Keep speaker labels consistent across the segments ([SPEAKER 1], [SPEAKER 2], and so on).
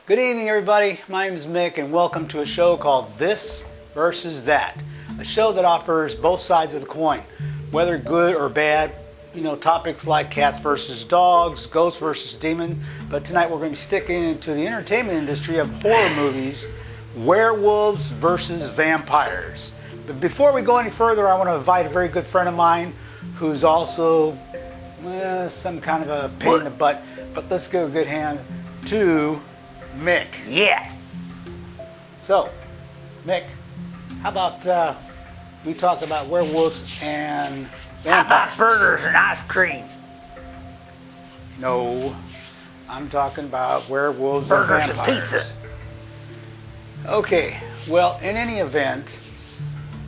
[SPEAKER 1] Good evening, everybody. My name is Mick, and welcome to a show called This versus That, a show that offers both sides of the coin, whether good or bad. You know, topics like cats versus dogs, ghosts versus demon. But tonight we're going to be sticking into the entertainment industry of horror movies, werewolves versus vampires. But before we go any further, I want to invite a very good friend of mine who's also some kind of a pain in the butt. But let's give a good hand to Mick.
[SPEAKER 2] Yeah.
[SPEAKER 1] So, Mick, how about we talk about werewolves and
[SPEAKER 2] How
[SPEAKER 1] vampires?
[SPEAKER 2] about burgers and ice cream?
[SPEAKER 1] No, I'm talking about werewolves
[SPEAKER 2] Burgers
[SPEAKER 1] and
[SPEAKER 2] and
[SPEAKER 1] vampires.
[SPEAKER 2] pizza.
[SPEAKER 1] Okay, well, in any event,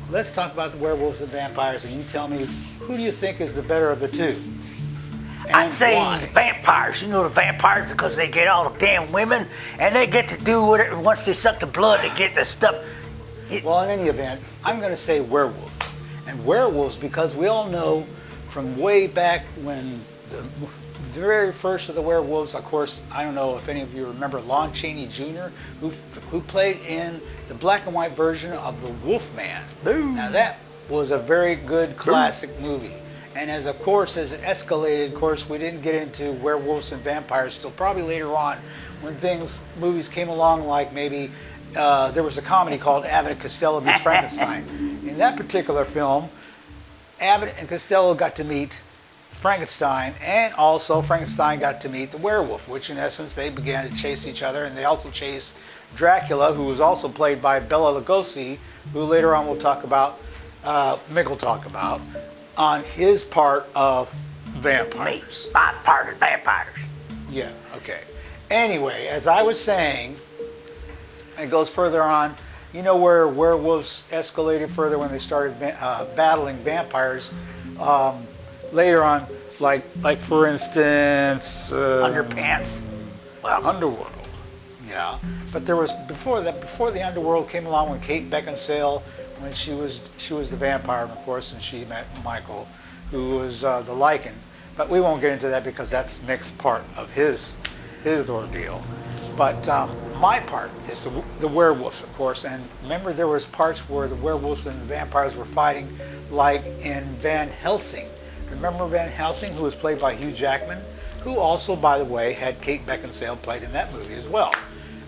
[SPEAKER 1] let's talk about the werewolves and vampires, and you tell me, who do you think is the better of the two?
[SPEAKER 2] I'd say
[SPEAKER 1] why?
[SPEAKER 2] the vampires. You know the vampires because they get all the damn women and they get to do whatever. Once they suck the blood, they get the stuff.
[SPEAKER 1] Well, in any event, I'm going to say werewolves. And werewolves because we all know from way back when the very first of the werewolves, of course, I don't know if any of you remember Lon Chaney Jr., who played in the black and white version of The Wolfman.
[SPEAKER 2] Boom.
[SPEAKER 1] Now that was a very good classic movie. And as it escalated, of course, we didn't get into werewolves and vampires till probably later on when movies came along like maybe there was a comedy called Abbott and Costello Meets Frankenstein. In that particular film, Abbott and Costello got to meet Frankenstein, and also Frankenstein got to meet the werewolf, which in essence they began to chase each other, and they also chased Dracula, who was also played by Bela Lugosi, who later on Mick will talk about, on his part of vampires.
[SPEAKER 2] My part of vampires.
[SPEAKER 1] Yeah, okay. Anyway, as I was saying, it goes further on. You know where werewolves escalated further when they started battling vampires later on, like for instance,
[SPEAKER 2] Underpants. Well,
[SPEAKER 1] Underworld. Yeah, but there was before the Underworld came along when Kate Beckinsale, when she was the vampire, of course, and she met Michael, who was the Lycan. But we won't get into that because that's Mick's part of his ordeal. But my part is the werewolves, of course. And remember, there was parts where the werewolves and the vampires were fighting, like in Van Helsing. Remember Van Helsing, who was played by Hugh Jackman, who also, by the way, had Kate Beckinsale played in that movie as well.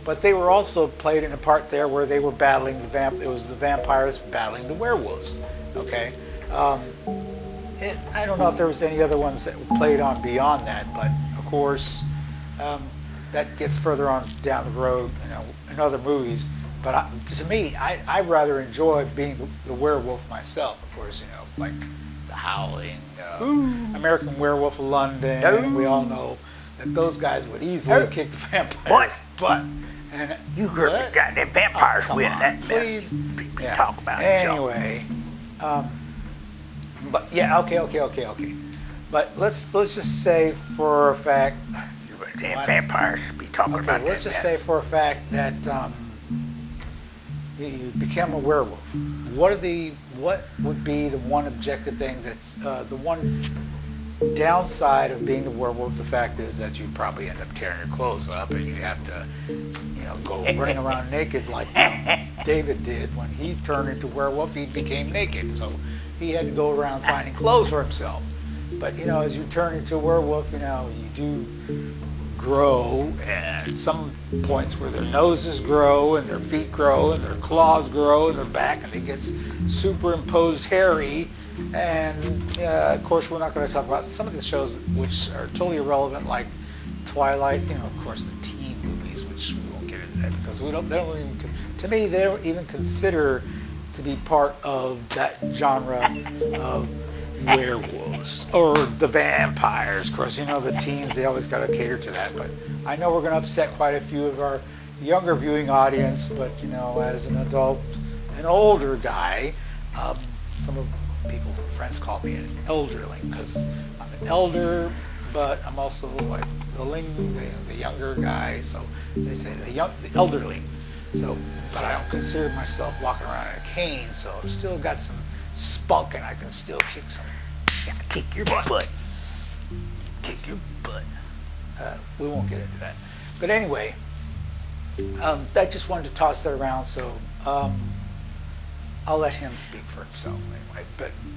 [SPEAKER 1] But they were also played in a part there where they were battling it was the vampires battling the werewolves. Okay, I don't know if there was any other ones that played on beyond that, but of course that gets further on down the road, you know, in other movies. But to me, I rather enjoy being the werewolf myself. Of course, you know, like The Howling, American Werewolf of London. And we all know that those guys would easily kick the vampires' butt. And
[SPEAKER 2] you heard me, goddamn vampires win that
[SPEAKER 1] please.
[SPEAKER 2] mess. We talk about it.
[SPEAKER 1] Anyway, but yeah, okay. But let's just say for a fact.
[SPEAKER 2] Damn vampires be talking about that.
[SPEAKER 1] Let's just say for a fact that you become a werewolf. What would be the one objective thing that's the one downside of being a werewolf? The fact is that you probably end up tearing your clothes up, and you have to, you know, go running around naked like David did when he turned into werewolf. He became naked, so he had to go around finding clothes for himself. But you know, as you turn into a werewolf, you know, you do grow, and at some points where their noses grow and their feet grow and their claws grow and their back, and it gets superimposed hairy. And of course, we're not going to talk about some of the shows which are totally irrelevant, like Twilight. You know, of course, the teen movies, which we won't get into that because they don't even. To me, they don't even consider to be part of that genre of werewolves or the vampires. Of course, you know, the teens, they always got to cater to that. But I know we're going to upset quite a few of our younger viewing audience. But you know, as an adult, an older guy, some of people, friends call me an elderling because I'm an elder, but I'm also like the younger guy. So they say the elderling. So, but I don't consider myself walking around in a cane. So I've still got some spunk, and I can still kick some.
[SPEAKER 2] Yeah, kick your butt. Kick your butt.
[SPEAKER 1] We won't get into that. But anyway, I just wanted to toss that around, so I'll let him speak for himself anyway.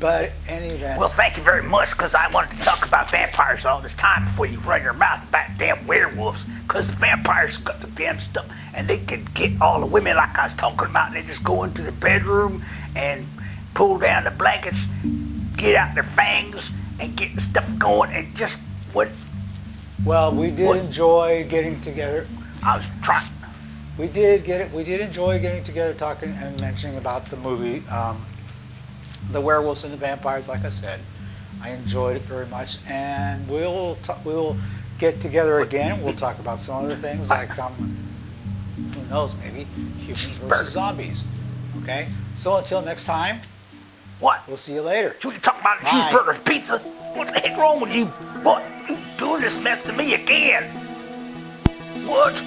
[SPEAKER 1] But in any event,
[SPEAKER 2] Well, thank you very much, because I wanted to talk about vampires all this time before you run your mouth about damn werewolves, because the vampires got the damn stuff, and they can get all the women like I was talking about, and they just go into the bedroom and pull down the blankets, get out their fangs, and get the stuff going, and just what
[SPEAKER 1] well, we did enjoy getting together.
[SPEAKER 2] I was trying.
[SPEAKER 1] We did enjoy getting together, talking and mentioning about the movie, The Werewolves and the Vampires. Like I said, I enjoyed it very much, and we'll get together again. And we'll talk about some other things like who knows, maybe humans versus zombies. Okay, so until next time,
[SPEAKER 2] What?
[SPEAKER 1] we'll see you later.
[SPEAKER 2] You talking about
[SPEAKER 1] Bye.
[SPEAKER 2] cheeseburgers, pizza? What the heck wrong with you? What? You doing this mess to me again? What?